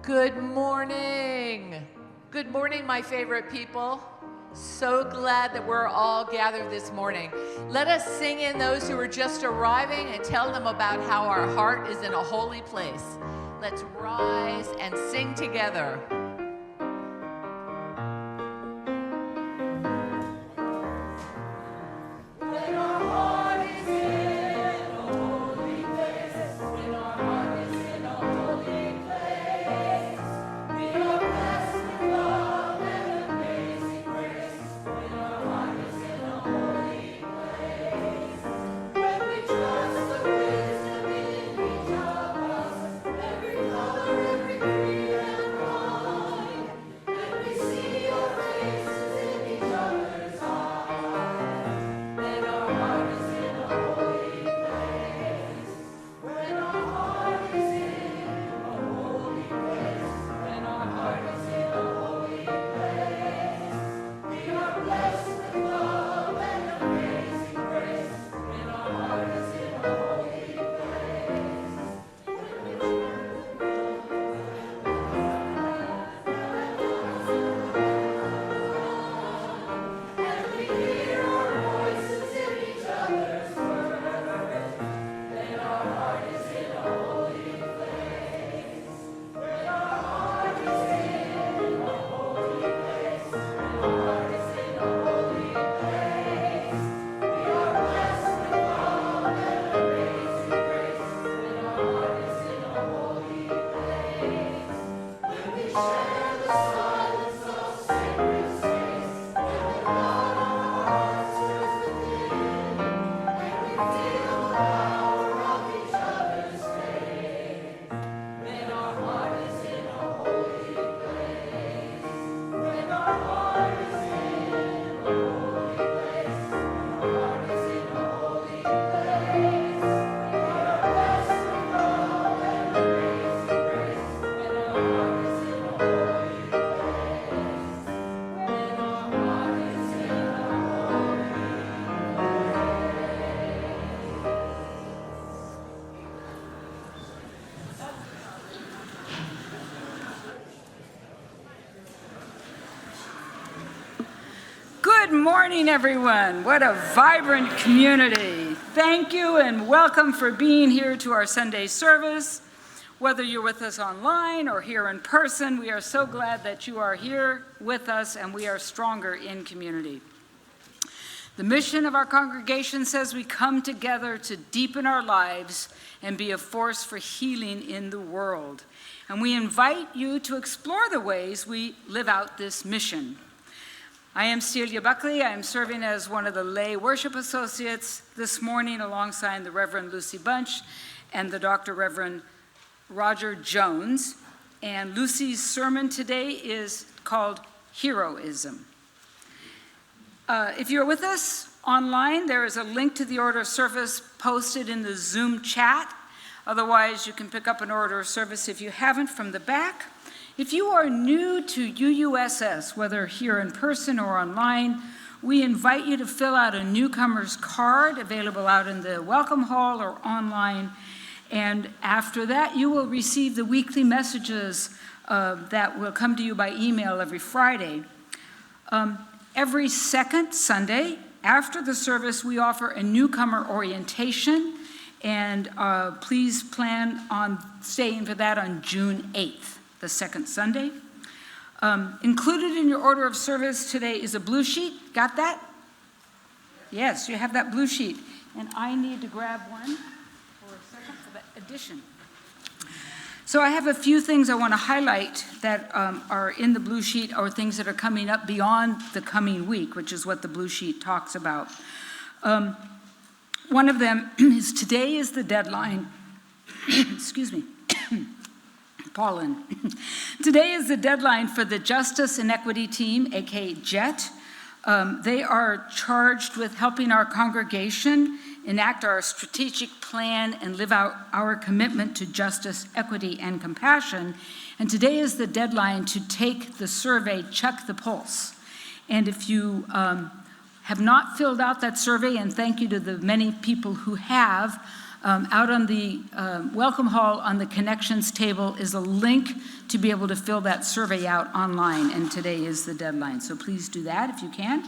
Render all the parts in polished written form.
Good morning. Good morning, my favorite people. So glad that we're all gathered this morning. Let us sing in those who are just arriving and tell them about how our heart is in a holy place. Let's rise and sing together. Good morning, everyone. What a vibrant community. Thank you and welcome for being here to our Sunday service. Whether you're with us online or here in person, we are so glad that you are here with us and we are stronger in community. The mission of our congregation says we come together to deepen our lives and be a force for healing in the world. And we invite you to explore the ways we live out this mission. I am Celia Buckley. I am serving as one of the lay worship associates this morning alongside the Reverend Lucy Bunch and the Dr. Reverend Roger Jones. And Lucy's sermon today is called Heroism. If you're with us online, there is a link to the order of service posted in the Zoom chat. Otherwise, you can pick up an order of service if you haven't from the back. If you are new to UUSS, whether here in person or online, we invite you to fill out a newcomer's card available out in the welcome hall or online. And after that, you will receive the weekly messages that will come to you by email every Friday. Every second Sunday after the service, we offer a newcomer orientation, and please plan on staying for that on June 8th. The second Sunday. Included in your order of service today is a blue sheet. Got that? Yes, you have that blue sheet. And I need to grab one for a second for the addition. So I have a few things I want to highlight that are in the blue sheet or things that are coming up beyond the coming week, which is what the blue sheet talks about. One of them is today is the deadline. Excuse me. Pollen. Today is the deadline for the Justice and Equity Team, aka JET. They are charged with helping our congregation enact our strategic plan and live out our commitment to justice, equity, and compassion. And today is the deadline to take the survey, Check the Pulse. And if you have not filled out that survey, and thank you to the many people who have, Out on the welcome hall on the connections table is a link to be able to fill that survey out online, and today is the deadline, so please do that if you can.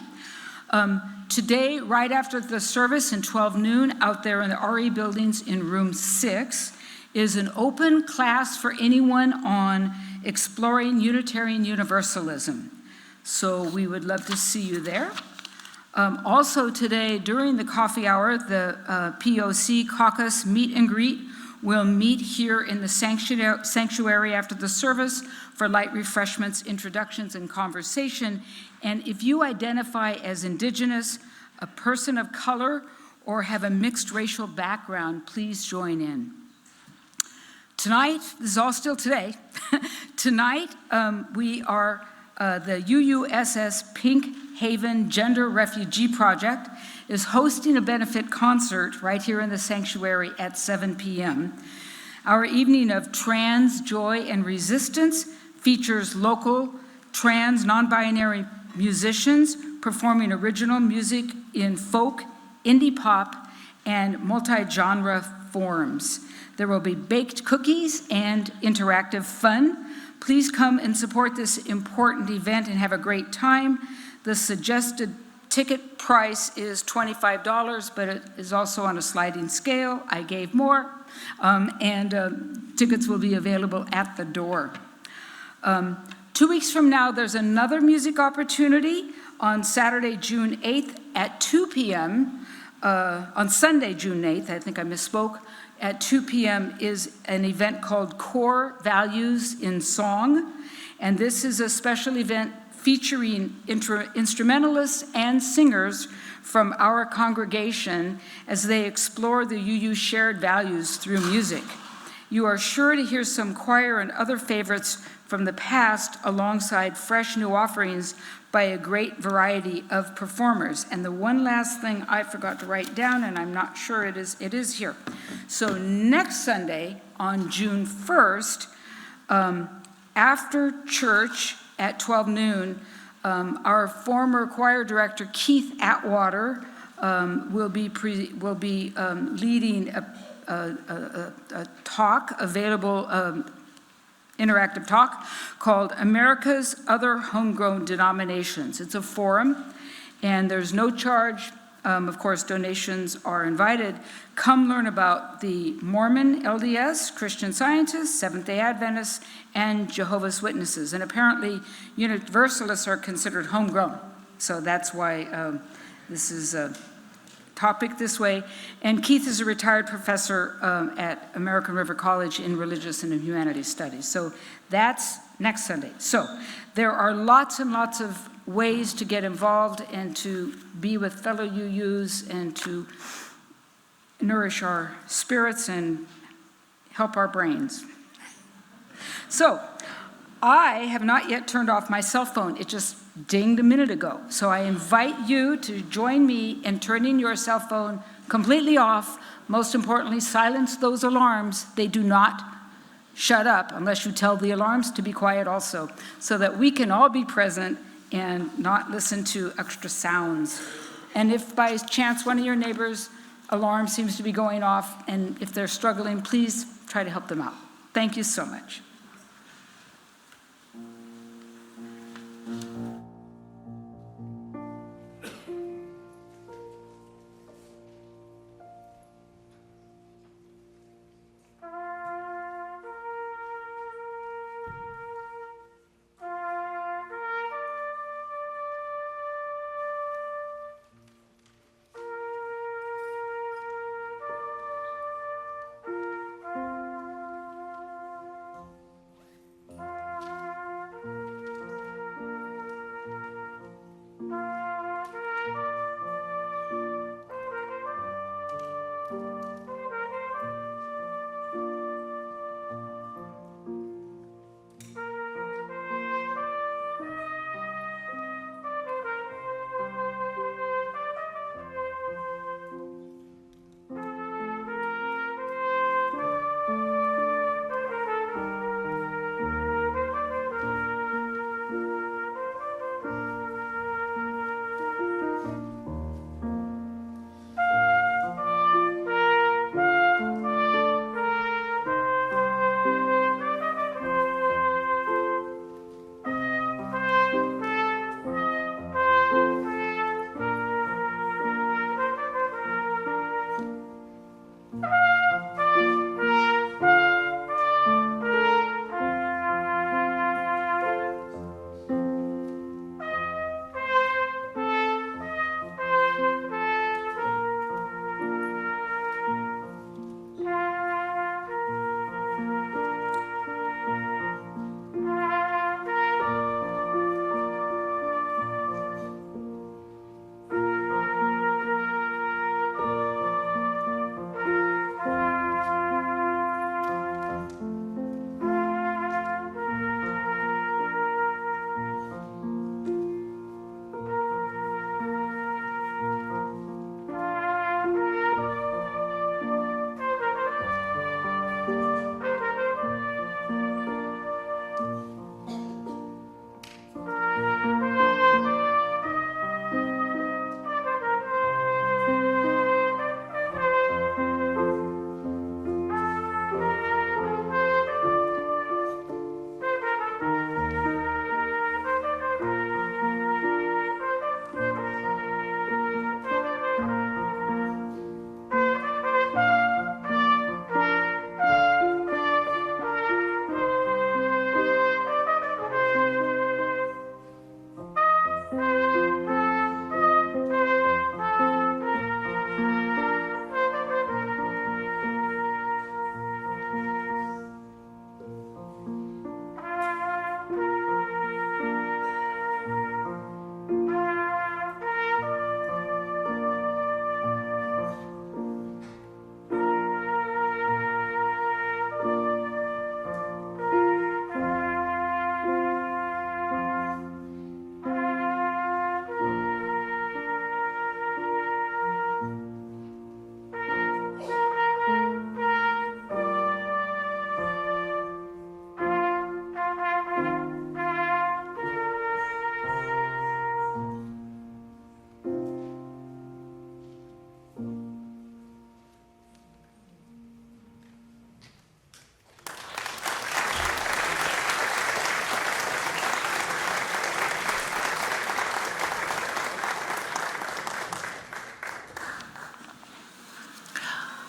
Today, right after the service in 12 noon, out there in the RE buildings in room 6, is an open class for anyone on exploring Unitarian Universalism. So we would love to see you there. Also today, during the coffee hour, the POC caucus meet and greet will meet here in the sanctuary after the service for light refreshments, introductions, and conversation. And if you identify as Indigenous, a person of color, or have a mixed racial background, please join in. Tonight, this is all still today, tonight we are the UUSS Pink Haven Gender Refugee Project is hosting a benefit concert right here in the sanctuary at 7 p.m. Our evening of Trans, Joy, and Resistance features local trans, non-binary musicians performing original music in folk, indie pop, and multi-genre forms. There will be baked cookies and interactive fun. Please come and support this important event and have a great time. The suggested ticket price is $25, but it is also on a sliding scale. I gave more, and tickets will be available at the door. 2 weeks from now, there's another music opportunity on Saturday, June 8th at 2 p.m. On Sunday, June 8th, I think I misspoke, at 2 p.m. is an event called Core Values in Song, and this is a special event featuring instrumentalists and singers from our congregation as they explore the UU shared values through music. You are sure to hear some choir and other favorites from the past alongside fresh new offerings by a great variety of performers. And the one last thing I forgot to write down, and I'm not sure it is here. So next Sunday on June 1st, after church at 12 noon, our former choir director, Keith Atwater, will be leading a talk available, interactive talk called America's Other Homegrown Denominations. It's a forum, and there's no charge. Of course, donations are invited. Come learn about the Mormon LDS, Christian Scientists, Seventh-day Adventists, and Jehovah's Witnesses. And apparently, Universalists are considered homegrown. So that's why this is a topic this way. And Keith is a retired professor at American River College in Religious and Humanities Studies. So that's next Sunday. So there are lots and lots of ways to get involved and to be with fellow UUs and to nourish our spirits and help our brains. So I have not yet turned off my cell phone. It just dinged a minute ago. So I invite you to join me in turning your cell phone completely off. Most importantly, silence those alarms. They do not shut up unless you tell the alarms to be quiet also, so that we can all be present and not listen to extra sounds. And if by chance one of your neighbors' alarm seems to be going off, and if they're struggling, please try to help them out. Thank you so much.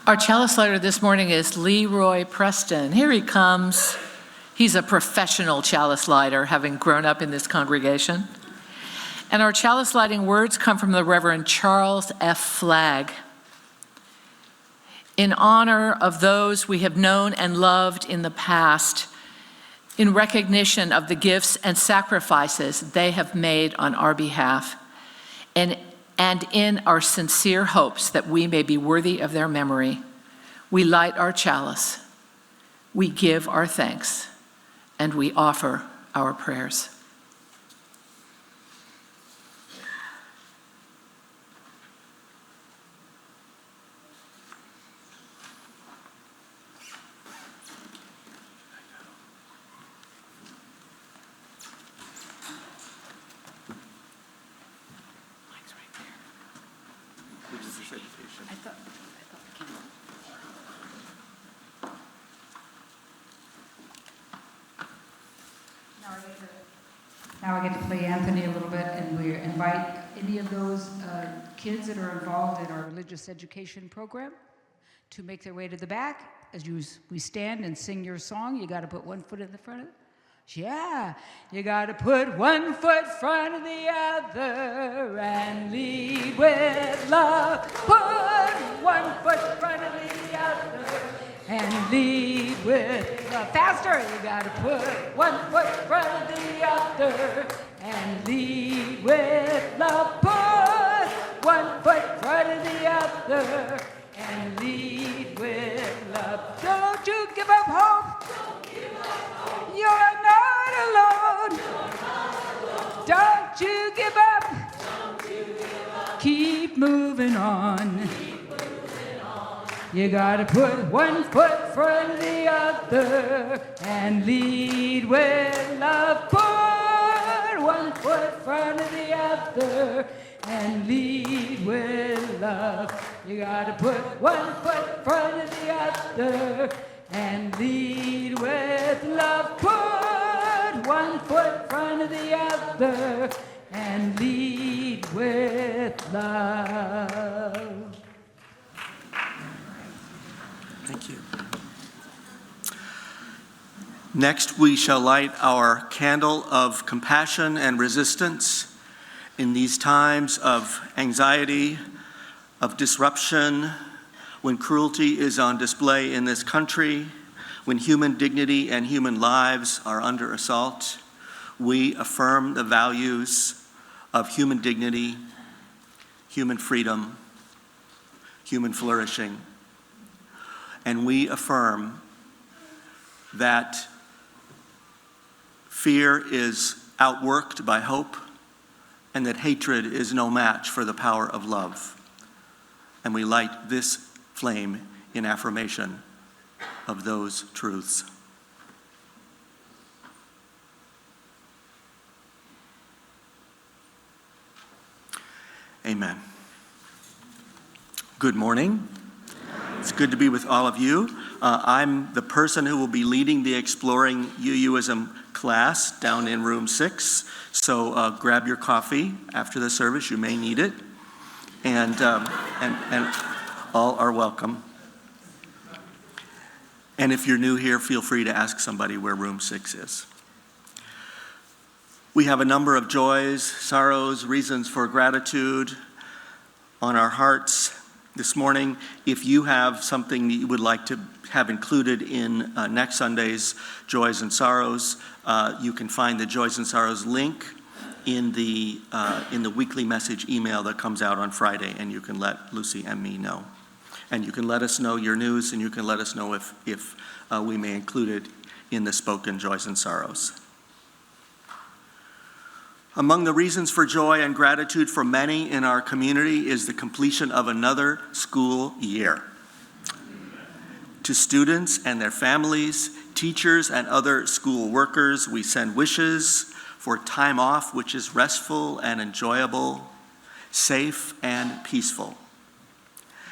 Our chalice lighter this morning is Leroy Preston. Here he comes. He's a professional chalice lighter, having grown up in this congregation. And our chalice lighting words come from the Reverend Charles F. Flagg. In honor of those we have known and loved in the past, in recognition of the gifts and sacrifices they have made on our behalf, and in our sincere hopes that we may be worthy of their memory, we light our chalice, we give our thanks, and we offer our prayers. Now I get to play Anthony a little bit, and we invite any of those kids that are involved in our religious education program to make their way to the back. As we stand and sing your song, you got to put one foot in the front of it. Yeah, you got to put one foot in front of the other and lead with love. Put one foot in front of the other and lead with love. Faster, you got to put one foot in front of the other and lead with love. Put one foot in front of the other and lead with love. Don't you give up hope. You're not alone. Don't you give up. Keep moving on. You gotta put one foot in front of the other and lead with love. Put one foot in front of the other and lead with love. You gotta put one foot in front of the other and lead with love. Put one foot in front of the other and lead with love. Thank you. Next, we shall light our candle of compassion and resistance in these times of anxiety, of disruption, when cruelty is on display in this country, when human dignity and human lives are under assault. We affirm the values of human dignity, human freedom, human flourishing. And we affirm that fear is outworked by hope, and that hatred is no match for the power of love. And we light this flame in affirmation of those truths. Amen. Good morning. It's good to be with all of you. I'm the person who will be leading the Exploring UUism class down in room 6. So grab your coffee after the service. You may need it. And all are welcome. And if you're new here, feel free to ask somebody where room 6 is. We have a number of joys, sorrows, reasons for gratitude on our hearts this morning. If you have something that you would like to have included in next Sunday's Joys and Sorrows, you can find the Joys and Sorrows link in the weekly message email that comes out on Friday, and you can let Lucy and me know. And you can let us know your news, and you can let us know if we may include it in the spoken Joys and Sorrows. Among the reasons for joy and gratitude for many in our community is the completion of another school year. To students and their families, teachers and other school workers, we send wishes for time off which is restful and enjoyable, safe and peaceful.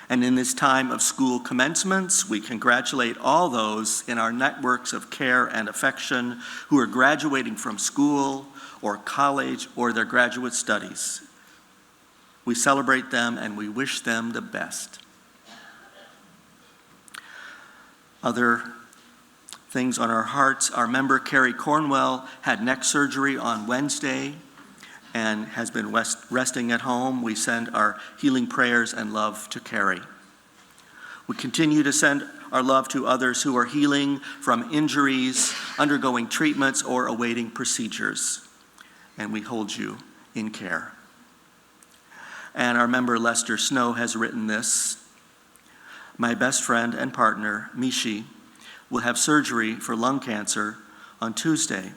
And in this time of school commencements, we congratulate all those in our networks of care and affection who are graduating from school or college or their graduate studies. We celebrate them and we wish them the best. Other things on our hearts, our member Carrie Cornwell had neck surgery on Wednesday and has been resting at home. We send our healing prayers and love to Carrie. We continue to send our love to others who are healing from injuries, undergoing treatments, or awaiting procedures. And we hold you in care. And our member Lester Snow has written this. My best friend and partner, Mishi, will have surgery for lung cancer on Tuesday.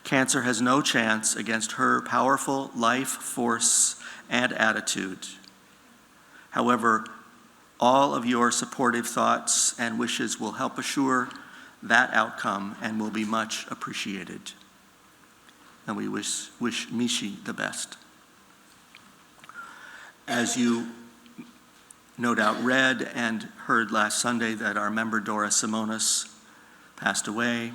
Cancer has no chance against her powerful life force and attitude. However, all of your supportive thoughts and wishes will help assure that outcome and will be much appreciated. And we wish Mishi the best. As you no doubt read and heard last Sunday, that our member Doris Simonis passed away,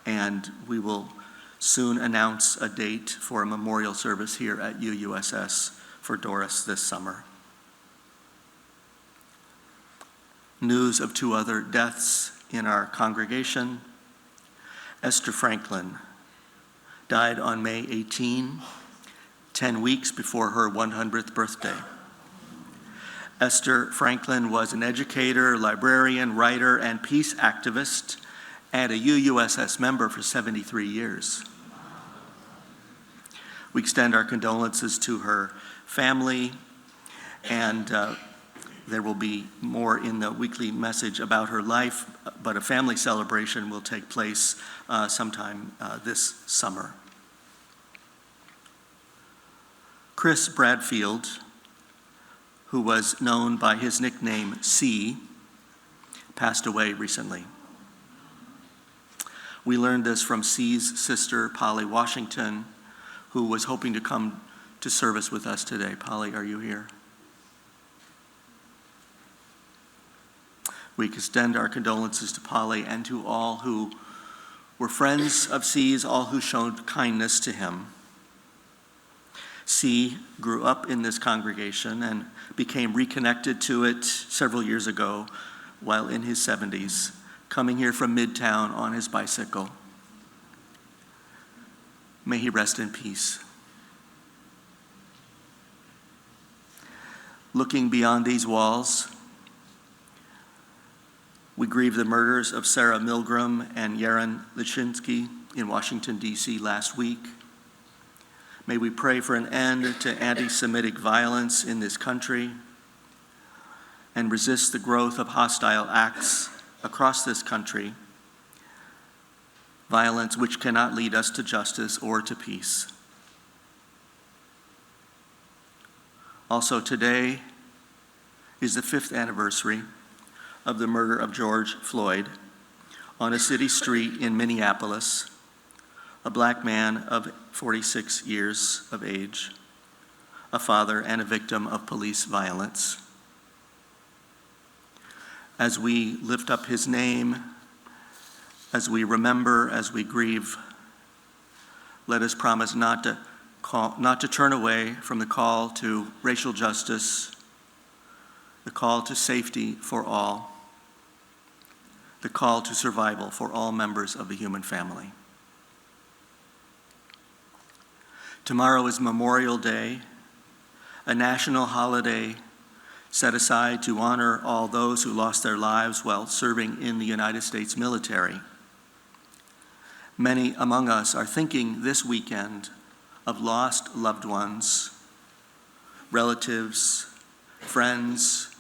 and we will soon announce a date for a memorial service here at UUSS for Doris this summer. News of 2 other deaths in our congregation. Esther Franklin died on May 18, 10 weeks before her 100th birthday. Esther Franklin was an educator, librarian, writer, and peace activist, and a UUSS member for 73 years. We extend our condolences to her family, and there will be more in the weekly message about her life, but a family celebration will take place sometime this summer. Chris Bradfield, who was known by his nickname C, passed away recently. We learned this from C's sister, Polly Washington, who was hoping to come to service with us today. Polly, are you here? We extend our condolences to Polly and to all who were friends of C's, all who showed kindness to him. C grew up in this congregation and became reconnected to it several years ago while in his 70s, coming here from Midtown on his bicycle. May he rest in peace. Looking beyond these walls, we grieve the murders of Sarah Milgram and Yaron Lichinsky in Washington, D.C. last week. May we pray for an end to anti-Semitic violence in this country and resist the growth of hostile acts across this country, violence which cannot lead us to justice or to peace. Also today is the 5th anniversary of the murder of George Floyd on a city street in Minneapolis, a black man of 46 years of age, a father and a victim of police violence. As we lift up his name, as we remember, as we grieve, let us promise not to turn away from the call to racial justice, the call to safety for all, the call to survival for all members of the human family. Tomorrow is Memorial Day, a national holiday set aside to honor all those who lost their lives while serving in the United States military. Many among us are thinking this weekend of lost loved ones, relatives, friends,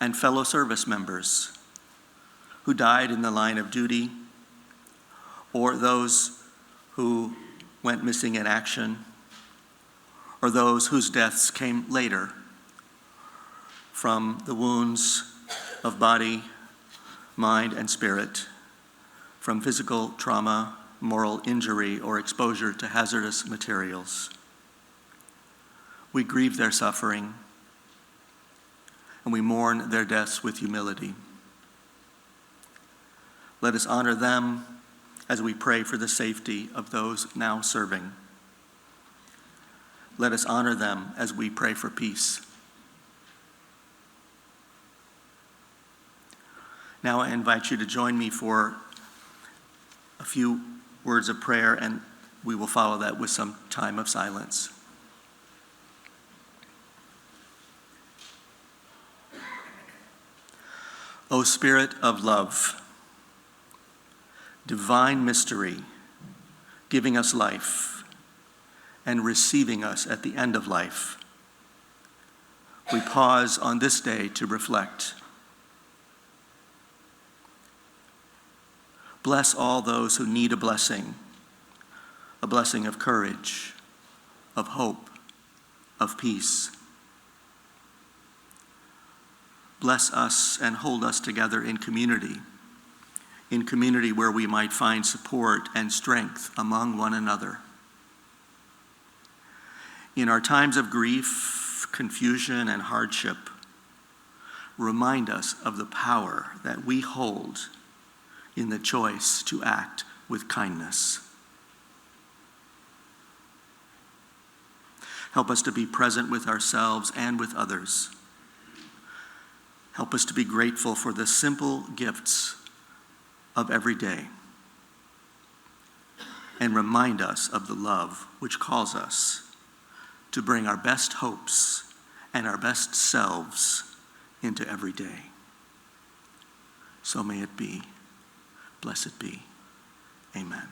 and fellow service members who died in the line of duty, or those who went missing in action, or those whose deaths came later from the wounds of body, mind, and spirit, from physical trauma, moral injury, or exposure to hazardous materials. We grieve their suffering, and we mourn their deaths with humility. Let us honor them as we pray for the safety of those now serving. Let us honor them as we pray for peace. Now I invite you to join me for a few words of prayer, and we will follow that with some time of silence. O Spirit of love, divine mystery, giving us life and receiving us at the end of life, we pause on this day to reflect. Bless all those who need a blessing of courage, of hope, of peace. Bless us and hold us together in community where we might find support and strength among one another. In our times of grief, confusion, and hardship, remind us of the power that we hold in the choice to act with kindness. Help us to be present with ourselves and with others. Help us to be grateful for the simple gifts of every day. And remind us of the love which calls us to bring our best hopes and our best selves into every day. So may it be. Blessed be. Amen.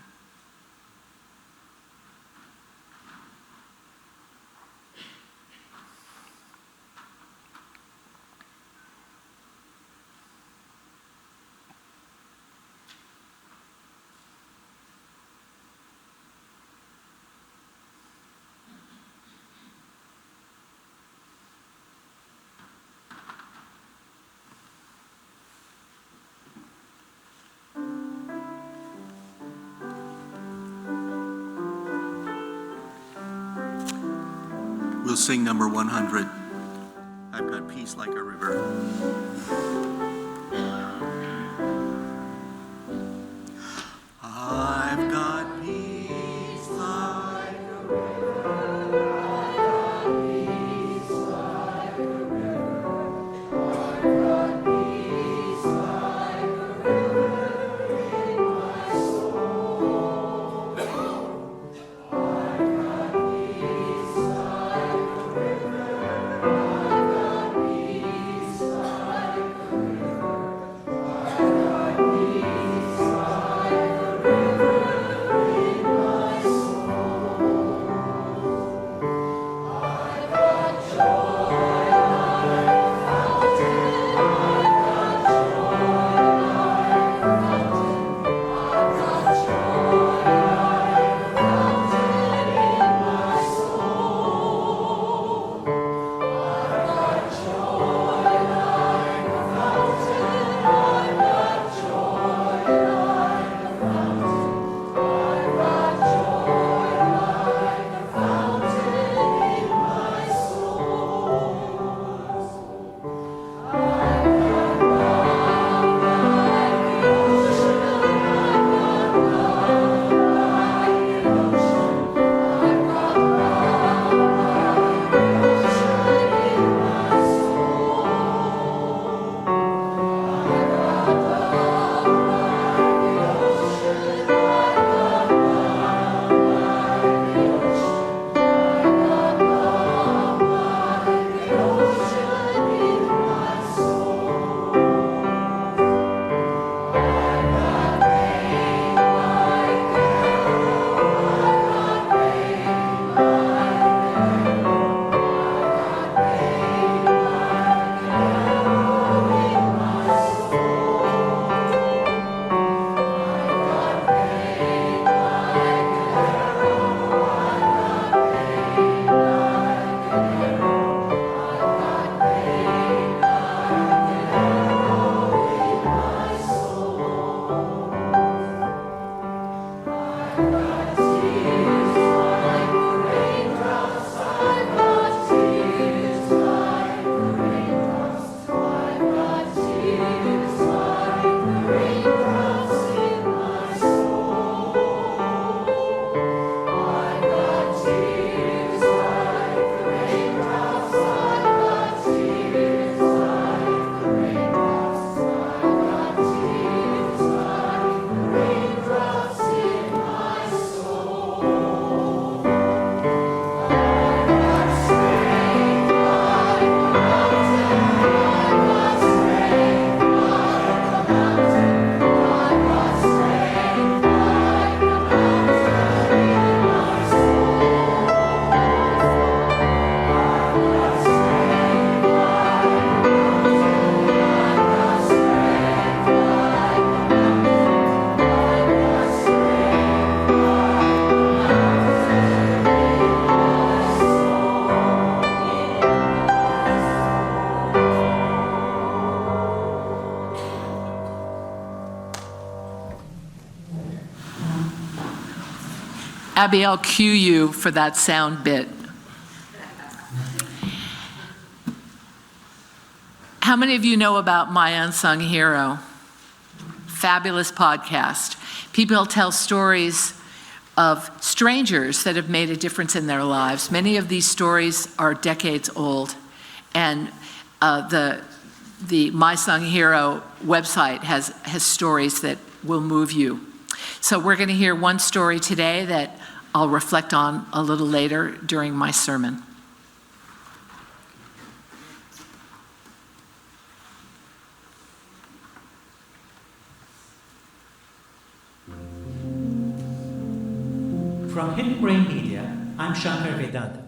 We'll sing number 100. I've got peace like a river. I've got peace like a river. I've got peace like a river. I've got peace like a river in my soul. I've got peace like a river. I've got peace like a river. Abby, I'll cue you for that sound bit. How many of you know about My Unsung Hero? Fabulous podcast. People tell stories of strangers that have made a difference in their lives. Many of these stories are decades old, and the My Unsung Hero website has stories that will move you. So we're going to hear one story today that I'll reflect on a little later during my sermon. From Hidden Brain Media, I'm Shankar Vedanta.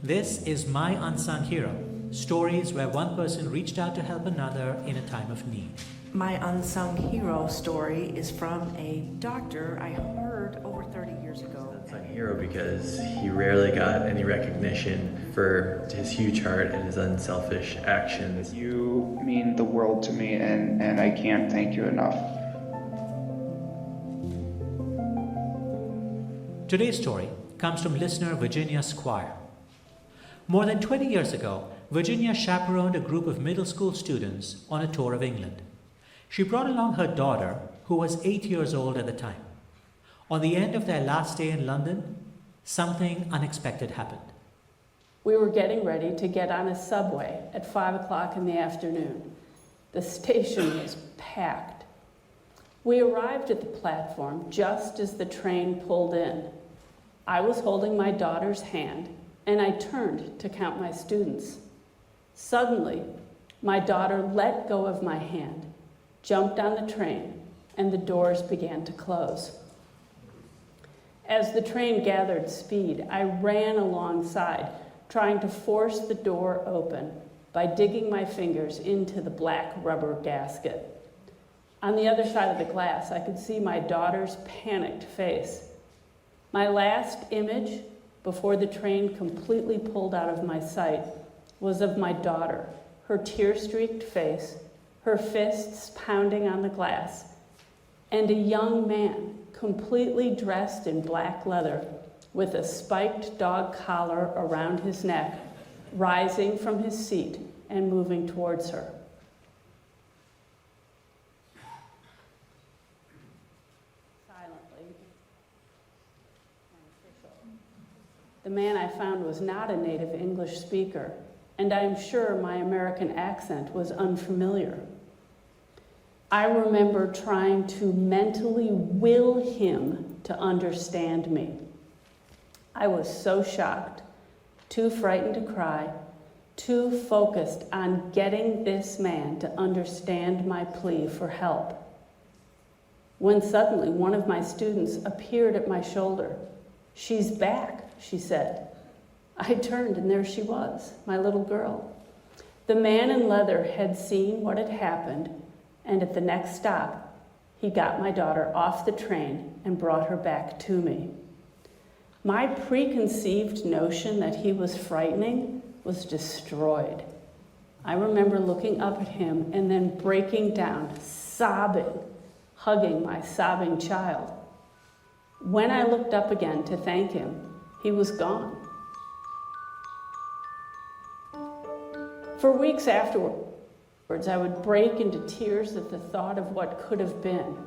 This is My Unsung Hero, stories where one person reached out to help another in a time of need. My unsung hero story is from a doctor I heard over 30 years ago. Unsung hero because he rarely got any recognition for his huge heart and his unselfish actions. You mean the world to me, and I can't thank you enough. Today's story comes from listener Virginia Squire. More than 20 years ago, Virginia chaperoned a group of middle school students on a tour of England. She brought along her daughter, who was 8 years old at the time. On the end of their last day in London, something unexpected happened. We were getting ready to get on a subway at 5 o'clock in the afternoon. The station was packed. We arrived at the platform just as the train pulled in. I was holding my daughter's hand, and I turned to count my students. Suddenly, my daughter let go of my hand, jumped on the train, and the doors began to close. As the train gathered speed, I ran alongside, trying to force the door open by digging my fingers into the black rubber gasket. On the other side of the glass, I could see my daughter's panicked face. My last image before the train completely pulled out of my sight was of my daughter, her tear-streaked face, her fists pounding on the glass, and a young man completely dressed in black leather with a spiked dog collar around his neck, rising from his seat and moving towards her. Silently and official. The man I found was not a native English speaker, and I'm sure my American accent was unfamiliar. I remember trying to mentally will him to understand me. I was so shocked, too frightened to cry, too focused on getting this man to understand my plea for help. When suddenly one of my students appeared at my shoulder. "She's back," she said. I turned and there she was, my little girl. The man in leather had seen what had happened, and at the next stop, he got my daughter off the train and brought her back to me. My preconceived notion that he was frightening was destroyed. I remember looking up at him and then breaking down, sobbing, hugging my sobbing child. When I looked up again to thank him, he was gone. For weeks afterwards, I would break into tears at the thought of what could have been.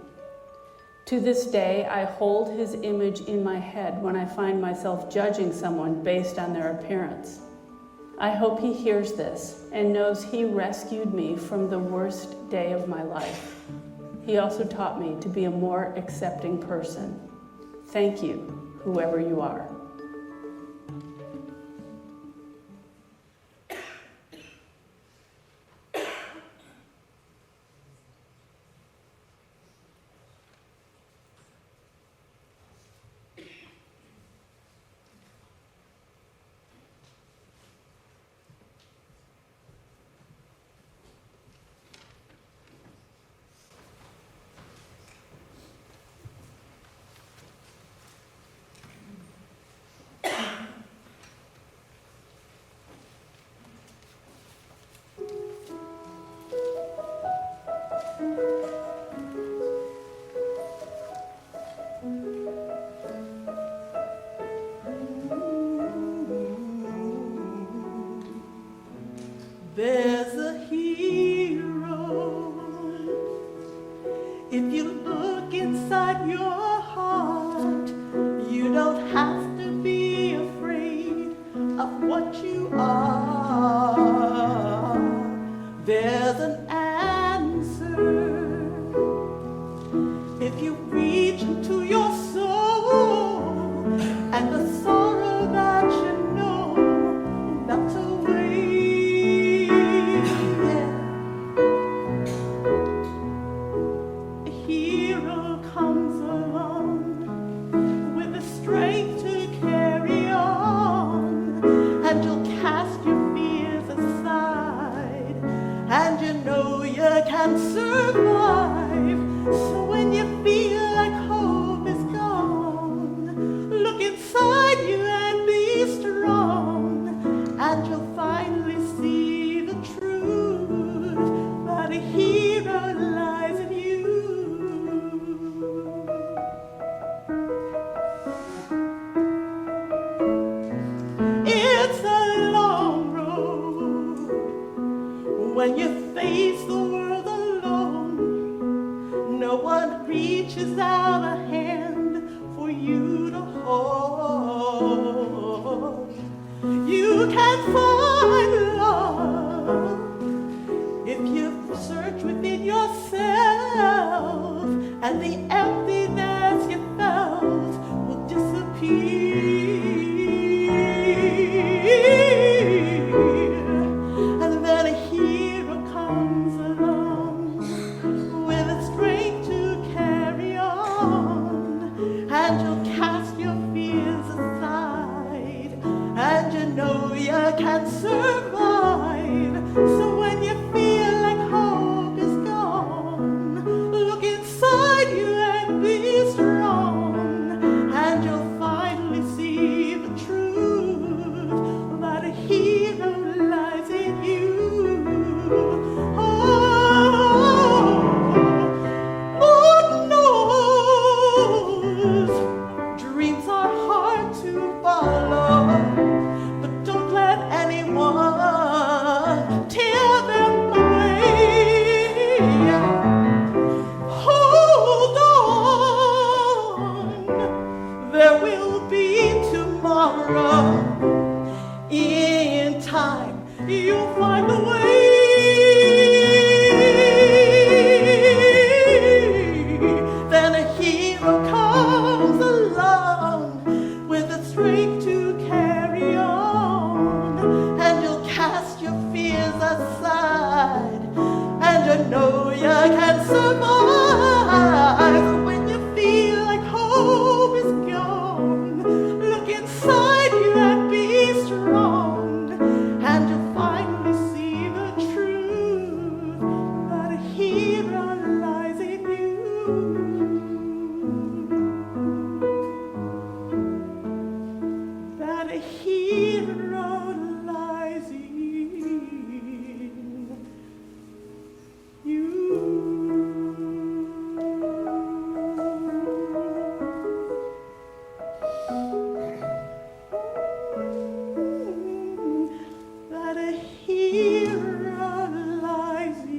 To this day, I hold his image in my head when I find myself judging someone based on their appearance. I hope he hears this and knows he rescued me from the worst day of my life. He also taught me to be a more accepting person. Thank you, whoever you are. If you look inside your heart, you don't have to be afraid of what you are. There's an answer. If you reach into your soul and the sorrow that you know melts away, a hero comes along with the strength to carry on, and you'll cast your fears aside, and you know you can survive. So when you feel like hope is gone, look inside you and be strong, and you'll finally see the truth that a hero lies in you. It's a long road when you face the world alone. No one reaches out a hand for you to hold. You can find love if you search within yourself, and the emptiness you felt will disappear. And then a hero comes along with the strength to carry on, and you'll cast your fears aside, and you know you can survive. So when you feel like hope is gone, look inside you and be strong, and you'll finally see the truth that a hero lies in you. Lord knows dreams are hard to follow, but don't let anyone tear them away. Hold on, there will be tomorrow. In time, you'll find the way. Then a hero comes along with the strength to carry on, and you'll cast your fears aside, and you know you can survive. When you feel like hope is gone, look inside you and be strong, and you'll finally see the truth that a hero lies in you. That a hero lies in you. That a hero lies in you.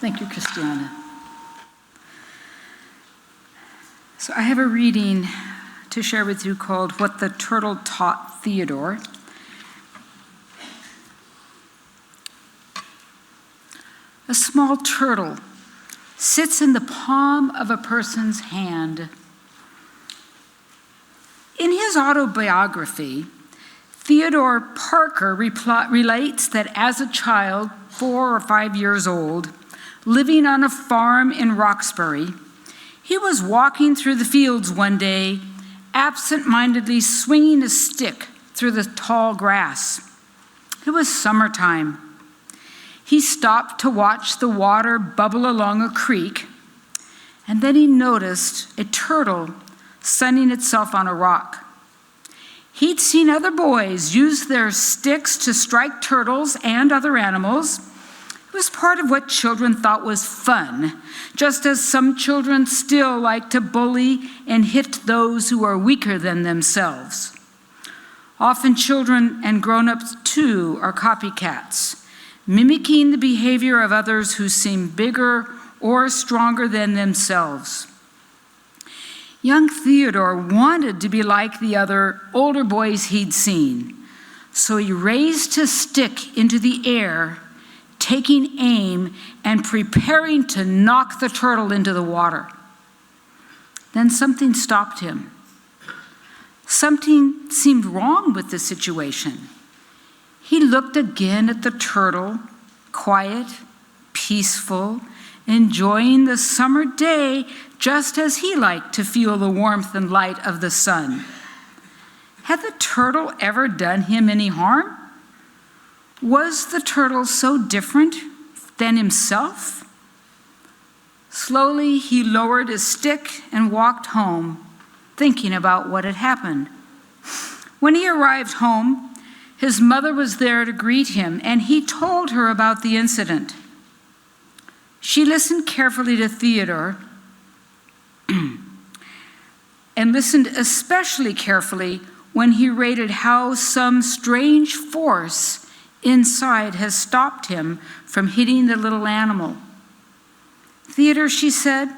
Thank you, Christiana. So I have a reading to share with you called What the Turtle Taught Theodore. A small turtle sits in the palm of a person's hand. In his autobiography, Theodore Parker relates that as a child, 4 or 5 years old, living on a farm in Roxbury, he was walking through the fields one day, absent-mindedly swinging a stick through the tall grass. It was summertime. He stopped to watch the water bubble along a creek, and then he noticed a turtle sunning itself on a rock. He'd seen other boys use their sticks to strike turtles and other animals. It was part of what children thought was fun, just as some children still like to bully and hit those who are weaker than themselves. Often children and grown-ups too are copycats, mimicking the behavior of others who seem bigger or stronger than themselves. Young Theodore wanted to be like the other older boys he'd seen, so he raised his stick into the air, taking aim and preparing to knock the turtle into the water. Then something stopped him. Something seemed wrong with the situation. He looked again at the turtle, quiet, peaceful, enjoying the summer day just as he liked to feel the warmth and light of the sun. Had the turtle ever done him any harm? Was the turtle so different than himself? Slowly, he lowered his stick and walked home, thinking about what had happened. When he arrived home, his mother was there to greet him, and he told her about the incident. She listened carefully to Theodore and listened especially carefully when he rated how some strange force inside has stopped him from hitting the little animal. Theodore, she said,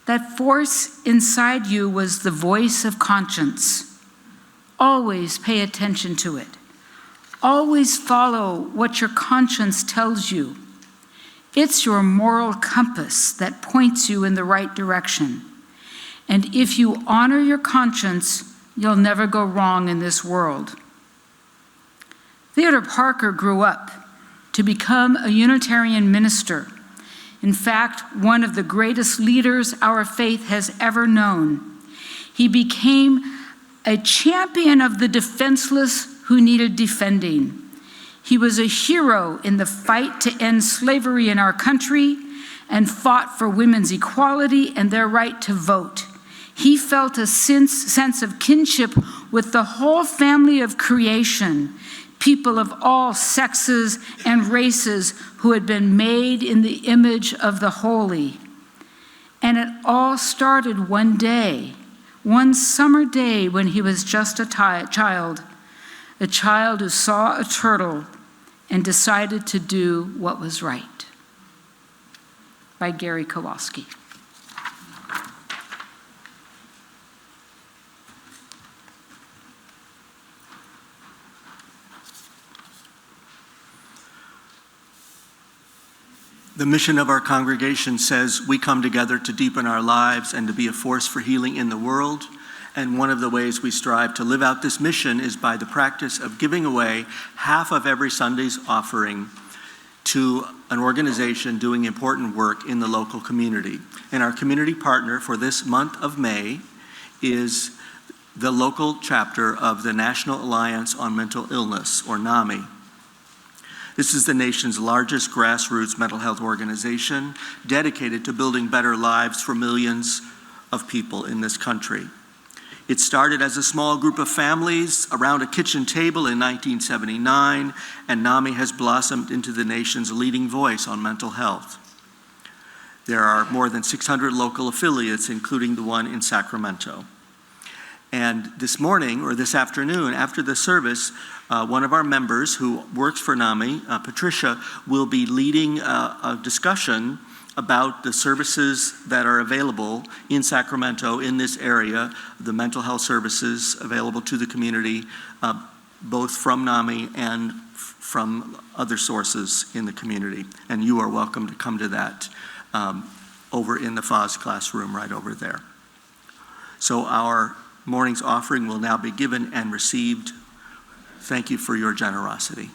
that force inside you was the voice of conscience. Always pay attention to it. Always follow what your conscience tells you. It's your moral compass that points you in the right direction. And if you honor your conscience, you'll never go wrong in this world. Theodore Parker grew up to become a Unitarian minister. In fact, one of the greatest leaders our faith has ever known. He became a champion of the defenseless who needed defending. He was a hero in the fight to end slavery in our country and fought for women's equality and their right to vote. He felt a sense of kinship with the whole family of creation, people of all sexes and races who had been made in the image of the holy. And it all started one day, one summer day when he was just a child who saw a turtle and decided to do what was right. By Gary Kowalski. The mission of our congregation says we come together to deepen our lives and to be a force for healing in the world. And one of the ways we strive to live out this mission is by the practice of giving away half of every Sunday's offering to an organization doing important work in the local community. And our community partner for this month of May is the local chapter of the National Alliance on Mental Illness, or NAMI. This is the nation's largest grassroots mental health organization dedicated to building better lives for millions of people in this country. It started as a small group of families around a kitchen table in 1979, and NAMI has blossomed into the nation's leading voice on mental health. There are more than 600 local affiliates, including the one in Sacramento. And this morning, or this afternoon, after the service, one of our members who works for NAMI, Patricia, will be leading a discussion about the services that are available in Sacramento, in this area, the mental health services available to the community, both from NAMI and from other sources in the community. And you are welcome to come to that over in the FOS classroom right over there. So our morning's offering will now be given and received. Thank you for your generosity.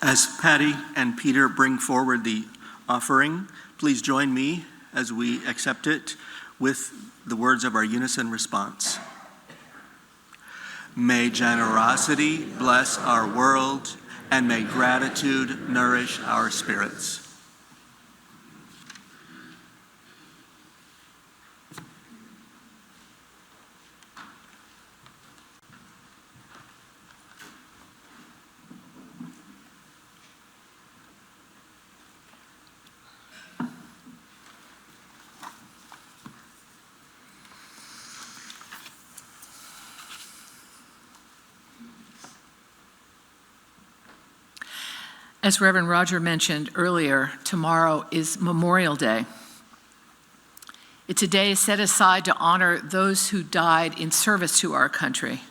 As Patty and Peter bring forward the offering, please join me as we accept it with the words of our unison response. May generosity bless our world, and may gratitude nourish our spirits. As Reverend Roger mentioned earlier, tomorrow is Memorial Day. It's a day set aside to honor those who died in service to our country.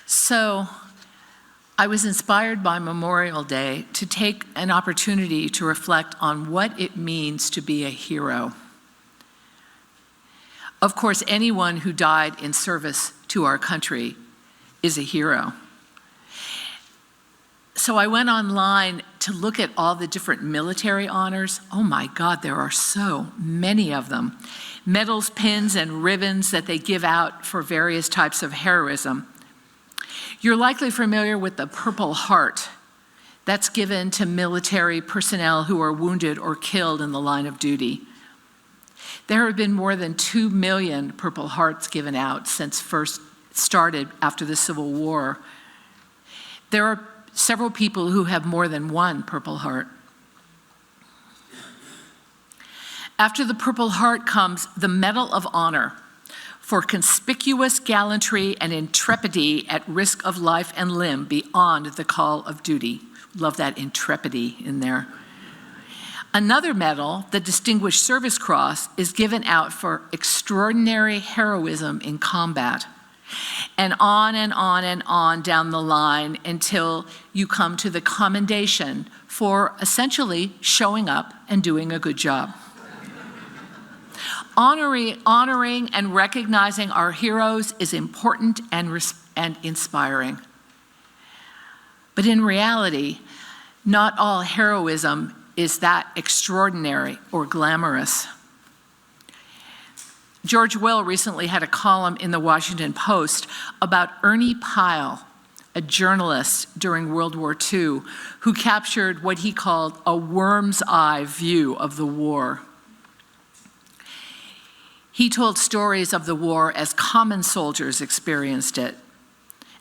So I was inspired by Memorial Day to take an opportunity to reflect on what it means to be a hero. Of course, anyone who died in service to our country is a hero. So I went online to look at all the different military honors. Oh my God, there are so many of them. Medals, pins, and ribbons that they give out for various types of heroism. You're likely familiar with the Purple Heart. That's given to military personnel who are wounded or killed in the line of duty. There have been more than 2 million Purple Hearts given out since first started after the Civil War. There are several people who have more than one Purple Heart. After the Purple Heart comes the Medal of Honor for conspicuous gallantry and intrepidity at risk of life and limb beyond the call of duty. Love that intrepidity in there. Another medal, the Distinguished Service Cross, is given out for extraordinary heroism in combat. And on and on and on down the line until you come to the commendation for essentially showing up and doing a good job. Honoring and recognizing our heroes is important and inspiring. But in reality, not all heroism is that extraordinary or glamorous. George Will recently had a column in the Washington Post about Ernie Pyle, a journalist during World War II, who captured what he called a worm's eye view of the war. He told stories of the war as common soldiers experienced it,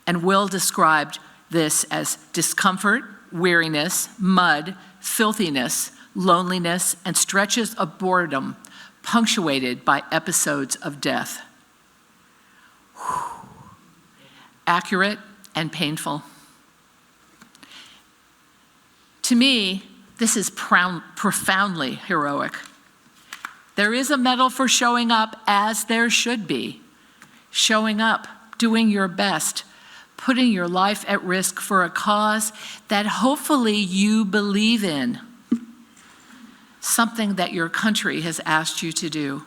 and Will described this as discomfort, weariness, mud, filthiness, loneliness, and stretches of boredom, punctuated by episodes of death. Whew. Accurate and painful. To me, this is profoundly heroic. There is a medal for showing up as there should be. Showing up, doing your best, putting your life at risk for a cause that hopefully you believe in. Something that your country has asked you to do.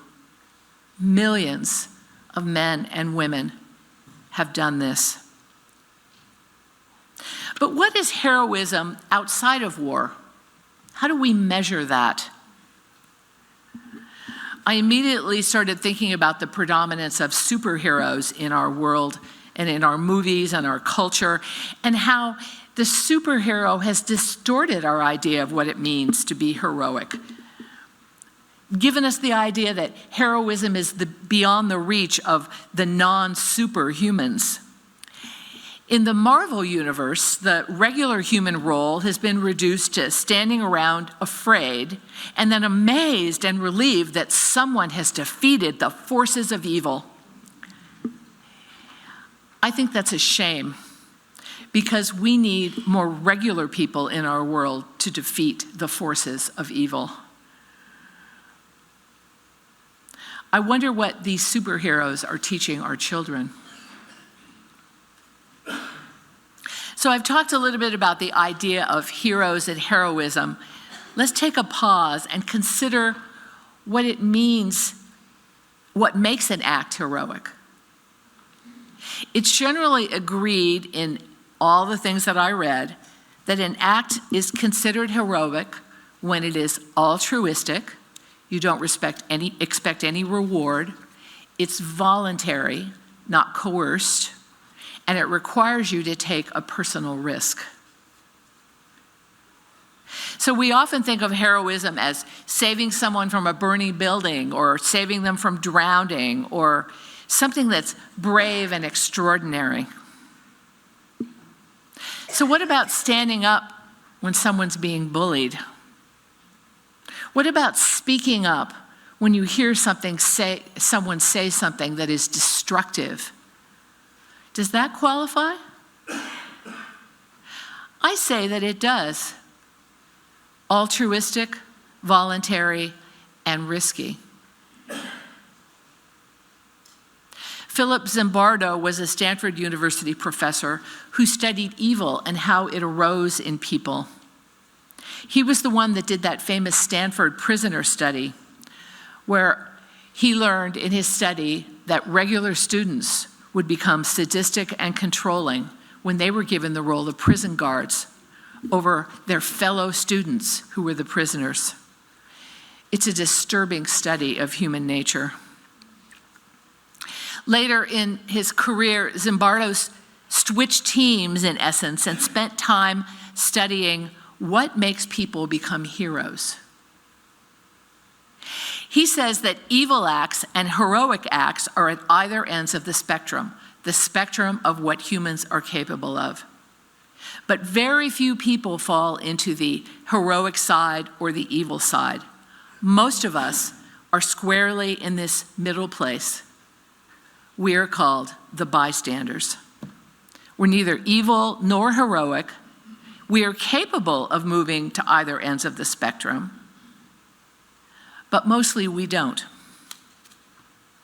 Millions of men and women have done this. But what is heroism outside of war? How do we measure that? I immediately started thinking about the predominance of superheroes in our world and in our movies and our culture, and how the superhero has distorted our idea of what it means to be heroic, given us the idea that heroism is beyond the reach of the non-superhumans. In the Marvel universe, the regular human role has been reduced to standing around afraid and then amazed and relieved that someone has defeated the forces of evil. I think that's a shame, because we need more regular people in our world to defeat the forces of evil. I wonder what these superheroes are teaching our children. So I've talked a little bit about the idea of heroes and heroism. Let's take a pause and consider what it means, what makes an act heroic. It's generally agreed in all the things that I read that an act is considered heroic when it is altruistic, you don't expect any reward, it's voluntary, not coerced, and it requires you to take a personal risk. So we often think of heroism as saving someone from a burning building or saving them from drowning or something that's brave and extraordinary. So what about standing up when someone's being bullied? What about speaking up when you hear someone say something that is destructive? Does that qualify? I say that it does. Altruistic, voluntary, and risky. Philip Zimbardo was a Stanford University professor who studied evil and how it arose in people. He was the one that did that famous Stanford prisoner study, where he learned in his study that regular students would become sadistic and controlling when they were given the role of prison guards over their fellow students who were the prisoners. It's a disturbing study of human nature. Later in his career, Zimbardo switched teams, in essence, and spent time studying what makes people become heroes. He says that evil acts and heroic acts are at either ends of the spectrum of what humans are capable of. But very few people fall into the heroic side or the evil side. Most of us are squarely in this middle place. We are called the bystanders. We're neither evil nor heroic. We are capable of moving to either ends of the spectrum, but mostly we don't.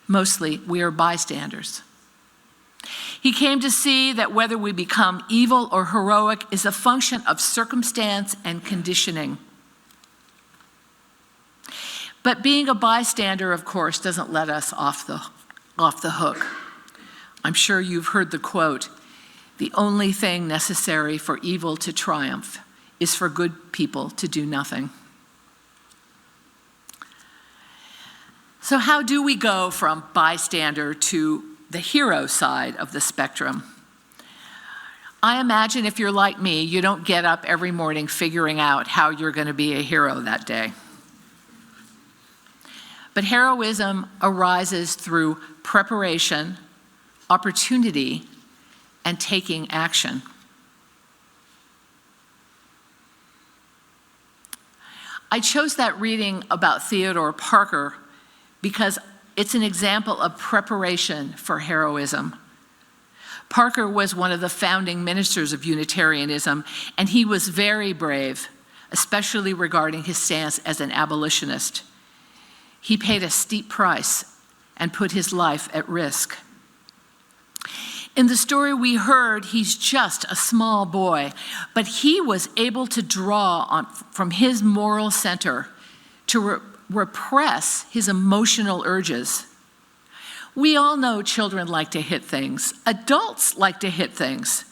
Mostly we are bystanders. He came to see that whether we become evil or heroic is a function of circumstance and conditioning. But being a bystander, of course, doesn't let us off the hook. I'm sure you've heard the quote, "The only thing necessary for evil to triumph is for good people to do nothing." So how do we go from bystander to the hero side of the spectrum? I imagine if you're like me, you don't get up every morning figuring out how you're going to be a hero that day. But heroism arises through preparation, opportunity, and taking action. I chose that reading about Theodore Parker because it's an example of preparation for heroism. Parker was one of the founding ministers of Unitarianism, and he was very brave, especially regarding his stance as an abolitionist. He paid a steep price and put his life at risk. In the story we heard, he's just a small boy, but he was able to draw from his moral center to repress his emotional urges. We all know children like to hit things. Adults like to hit things.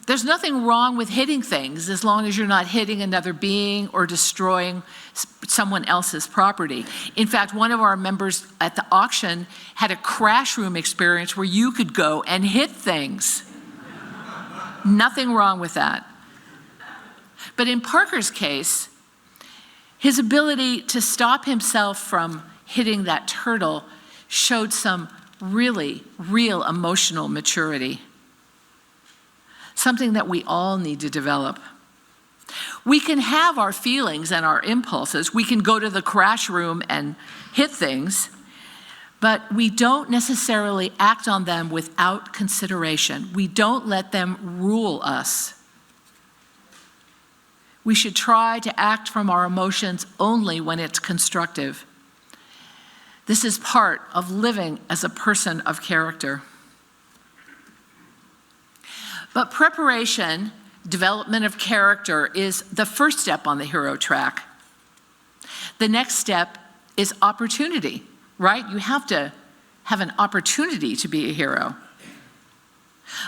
There's nothing wrong with hitting things as long as you're not hitting another being or destroying someone else's property. In fact, one of our members at the auction had a crash room experience where you could go and hit things. Nothing wrong with that. But in Parker's case, his ability to stop himself from hitting that turtle showed some really real emotional maturity. Something that we all need to develop. We can have our feelings and our impulses. We can go to the crash room and hit things, but we don't necessarily act on them without consideration. We don't let them rule us. We should try to act from our emotions only when it's constructive. This is part of living as a person of character. But preparation, development of character, is the first step on the hero track. The next step is opportunity, right? You have to have an opportunity to be a hero.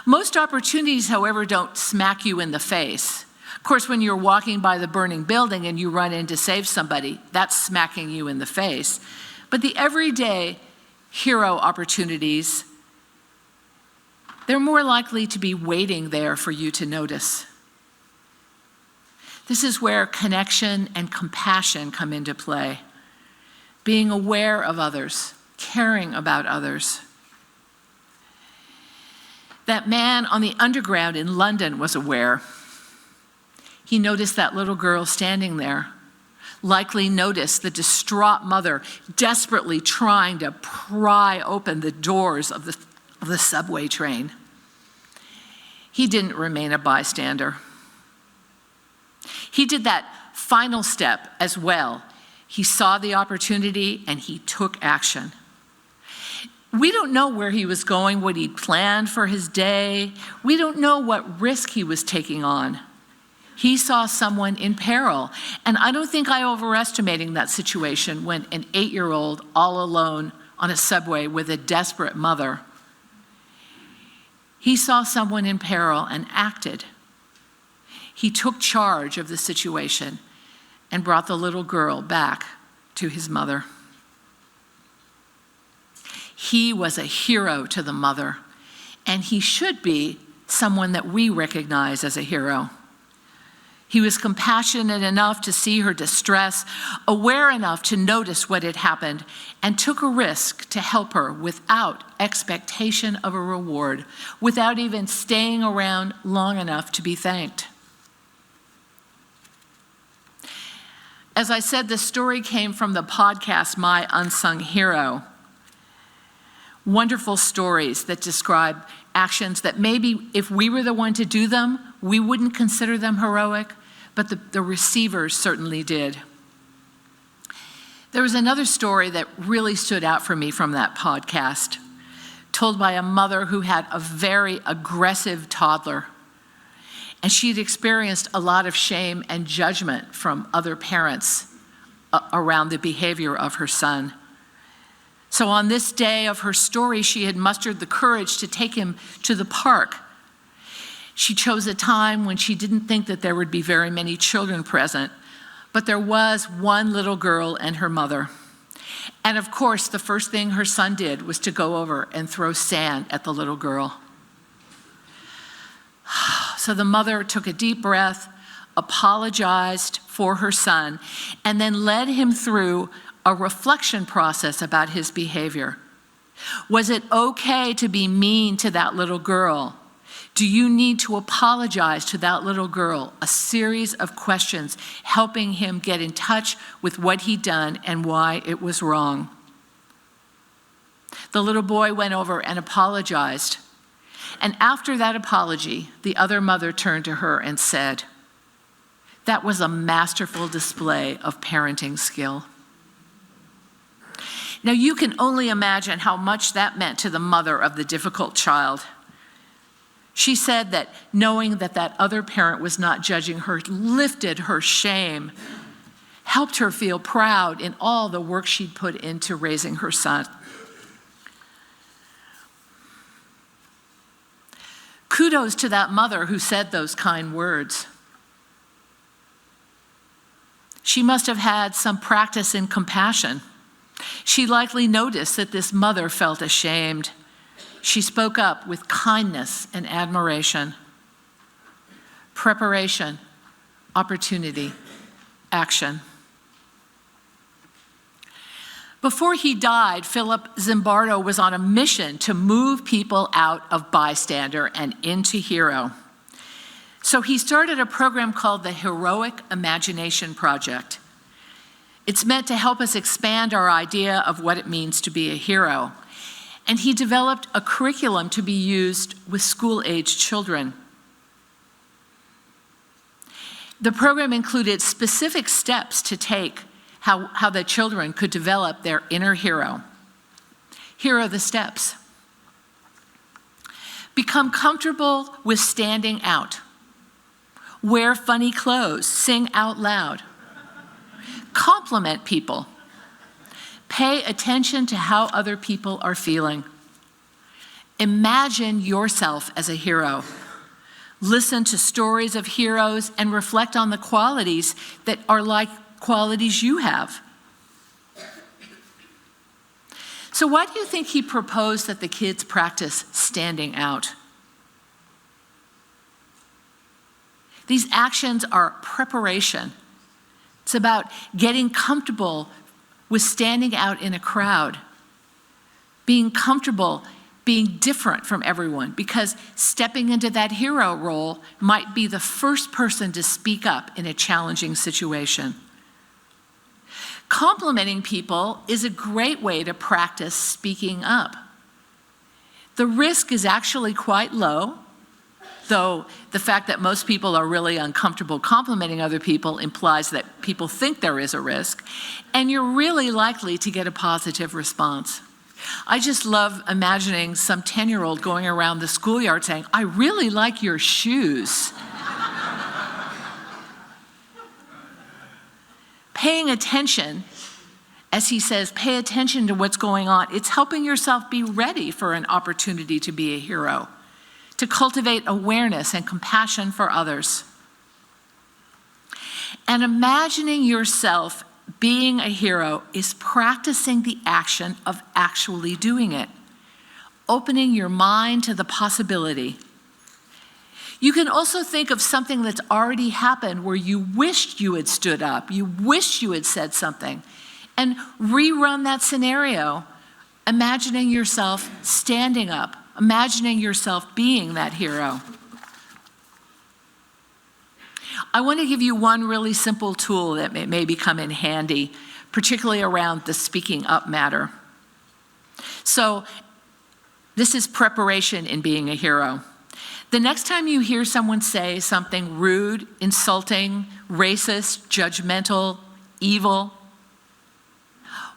Most opportunities, however, don't smack you in the face. Of course, when you're walking by the burning building and you run in to save somebody, that's smacking you in the face. But the everyday hero opportunities, they're more likely to be waiting there for you to notice. This is where connection and compassion come into play. Being aware of others, caring about others. That man on the underground in London was aware. He noticed that little girl standing there, likely noticed the distraught mother desperately trying to pry open the doors of the subway train. He didn't remain a bystander. He did that final step as well. He saw the opportunity and he took action. We don't know where he was going, what he'd planned for his day. We don't know what risk he was taking on. He saw someone in peril. And I don't think I'm overestimating that situation when an 8-year-old all alone on a subway with a desperate mother. He saw someone in peril and acted. He took charge of the situation and brought the little girl back to his mother. He was a hero to the mother, and he should be someone that we recognize as a hero. He was compassionate enough to see her distress, aware enough to notice what had happened, and took a risk to help her without expectation of a reward, without even staying around long enough to be thanked. As I said, the story came from the podcast, My Unsung Hero. Wonderful stories that describe actions that maybe if we were the one to do them, we wouldn't consider them heroic, but the receivers certainly did. There was another story that really stood out for me from that podcast, told by a mother who had a very aggressive toddler. And she'd experienced a lot of shame and judgment from other parents around the behavior of her son. So on this day of her story, she had mustered the courage to take him to the park. She chose a time when she didn't think that there would be very many children present, but there was one little girl and her mother. And of course, the first thing her son did was to go over and throw sand at the little girl. So the mother took a deep breath, apologized for her son, and then led him through a reflection process about his behavior. Was it okay to be mean to that little girl? Do you need to apologize to that little girl? A series of questions helping him get in touch with what he'd done and why it was wrong. The little boy went over and apologized. And after that apology, the other mother turned to her and said, "That was a masterful display of parenting skill." Now you can only imagine how much that meant to the mother of the difficult child. She said that knowing that that other parent was not judging her lifted her shame, helped her feel proud in all the work she'd put into raising her son. Kudos to that mother who said those kind words. She must have had some practice in compassion. She likely noticed that this mother felt ashamed. She spoke up with kindness and admiration. Preparation, opportunity, action. Before he died, Philip Zimbardo was on a mission to move people out of bystander and into hero. So he started a program called the Heroic Imagination Project. It's meant to help us expand our idea of what it means to be a hero. And he developed a curriculum to be used with school-age children. The program included specific steps to take how the children could develop their inner hero. Here are the steps. Become comfortable with standing out. Wear funny clothes, sing out loud. Compliment people. Pay attention to how other people are feeling. Imagine yourself as a hero. Listen to stories of heroes and reflect on the qualities that are like qualities you have. So why do you think he proposed that the kids practice standing out? These actions are preparation. It's about getting comfortable with standing out in a crowd, being comfortable being different from everyone, because stepping into that hero role might be the first person to speak up in a challenging situation. Complimenting people is a great way to practice speaking up. The risk is actually quite low, though the fact that most people are really uncomfortable complimenting other people implies that people think there is a risk, and you're really likely to get a positive response. I just love imagining some 10-year-old going around the schoolyard saying, "I really like your shoes." Paying attention, as he says, pay attention to what's going on. It's helping yourself be ready for an opportunity to be a hero, to cultivate awareness and compassion for others. And imagining yourself being a hero is practicing the action of actually doing it, opening your mind to the possibility. You can also think of something that's already happened where you wished you had stood up, you wished you had said something, and rerun that scenario, imagining yourself standing up, imagining yourself being that hero. I want to give you one really simple tool that may maybe come in handy, particularly around the speaking up matter. So this is preparation in being a hero. The next time you hear someone say something rude, insulting, racist, judgmental, evil,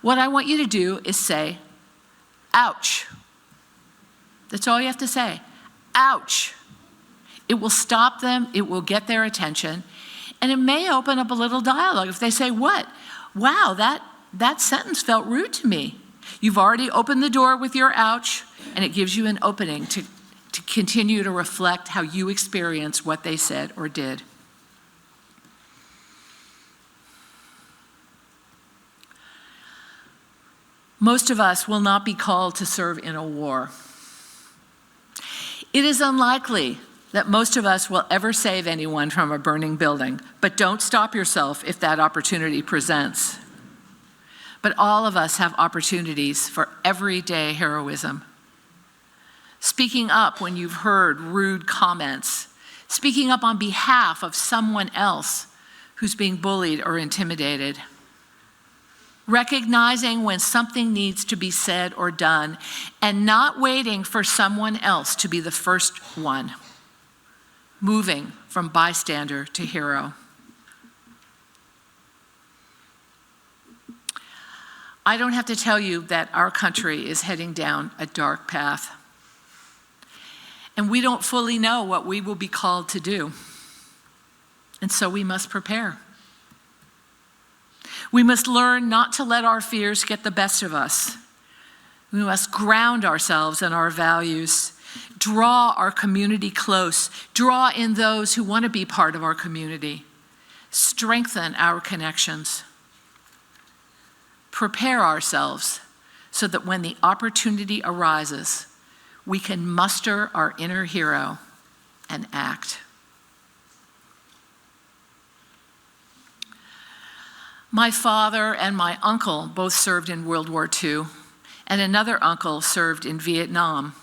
what I want you to do is say, "Ouch." That's all you have to say. Ouch. It will stop them, it will get their attention, and it may open up a little dialogue. If they say, "What? Wow, that sentence felt rude to me." You've already opened the door with your ouch, and it gives you an opening to continue to reflect how you experienced what they said or did. Most of us will not be called to serve in a war. It is unlikely that most of us will ever save anyone from a burning building, but don't stop yourself if that opportunity presents. But all of us have opportunities for everyday heroism. Speaking up when you've heard rude comments, speaking up on behalf of someone else who's being bullied or intimidated, recognizing when something needs to be said or done, and not waiting for someone else to be the first one. Moving from bystander to hero. I don't have to tell you that our country is heading down a dark path. And we don't fully know what we will be called to do. And so we must prepare. We must learn not to let our fears get the best of us. We must ground ourselves in our values, draw our community close, draw in those who want to be part of our community, strengthen our connections, prepare ourselves so that when the opportunity arises, we can muster our inner hero and act. My father and my uncle both served in World War II, and another uncle served in Vietnam,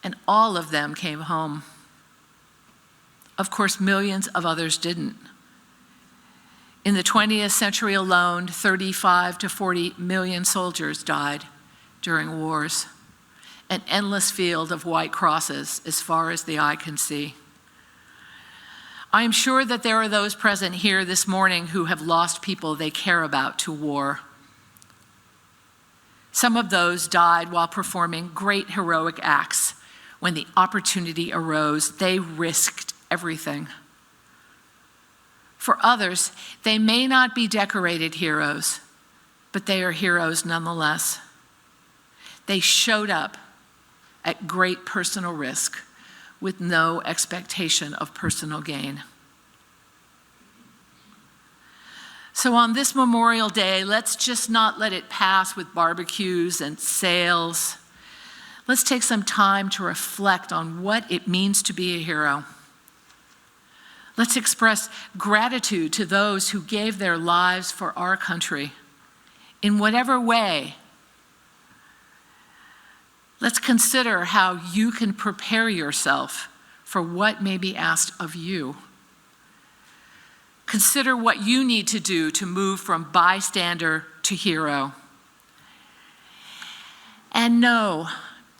and all of them came home. Of course, millions of others didn't. In the 20th century alone, 35 to 40 million soldiers died during wars, an endless field of white crosses as far as the eye can see. I am sure that there are those present here this morning who have lost people they care about to war. Some of those died while performing great heroic acts. When the opportunity arose, they risked everything. For others, they may not be decorated heroes, but they are heroes nonetheless. They showed up at great personal risk with no expectation of personal gain. So on this Memorial Day, let's just not let it pass with barbecues and sales. Let's take some time to reflect on what it means to be a hero. Let's express gratitude to those who gave their lives for our country in whatever way. Let's consider how you can prepare yourself for what may be asked of you. Consider what you need to do to move from bystander to hero. And know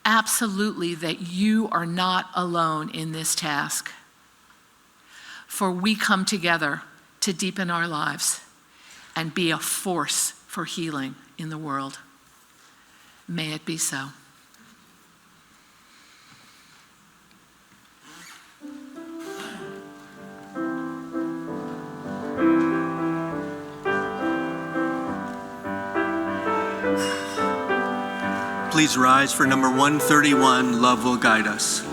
absolutely that you are not alone in this task. For we come together to deepen our lives and be a force for healing in the world. May it be so. Please rise for number 131, Love Will Guide Us.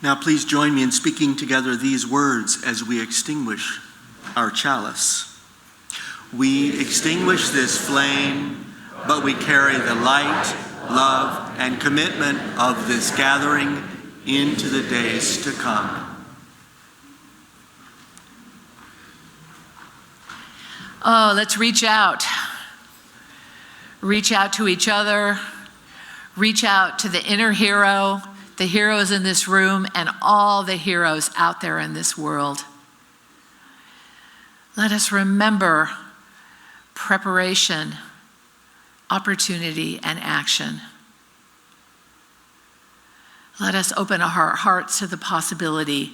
Now please join me in speaking together these words as we extinguish our chalice. We extinguish this flame, but we carry the light, love, and commitment of this gathering into the days to come. Oh, let's reach out. Reach out to each other. Reach out to the inner hero, the heroes in this room, and all the heroes out there in this world. Let us remember preparation, opportunity, and action. Let us open our hearts to the possibility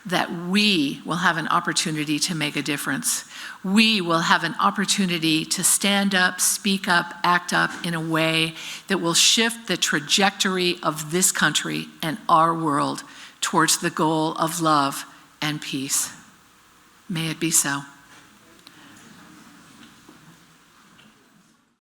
that we will have an opportunity to make a difference. We will have an opportunity to stand up, speak up, act up in a way that will shift the trajectory of this country and our world towards the goal of love and peace. May it be so.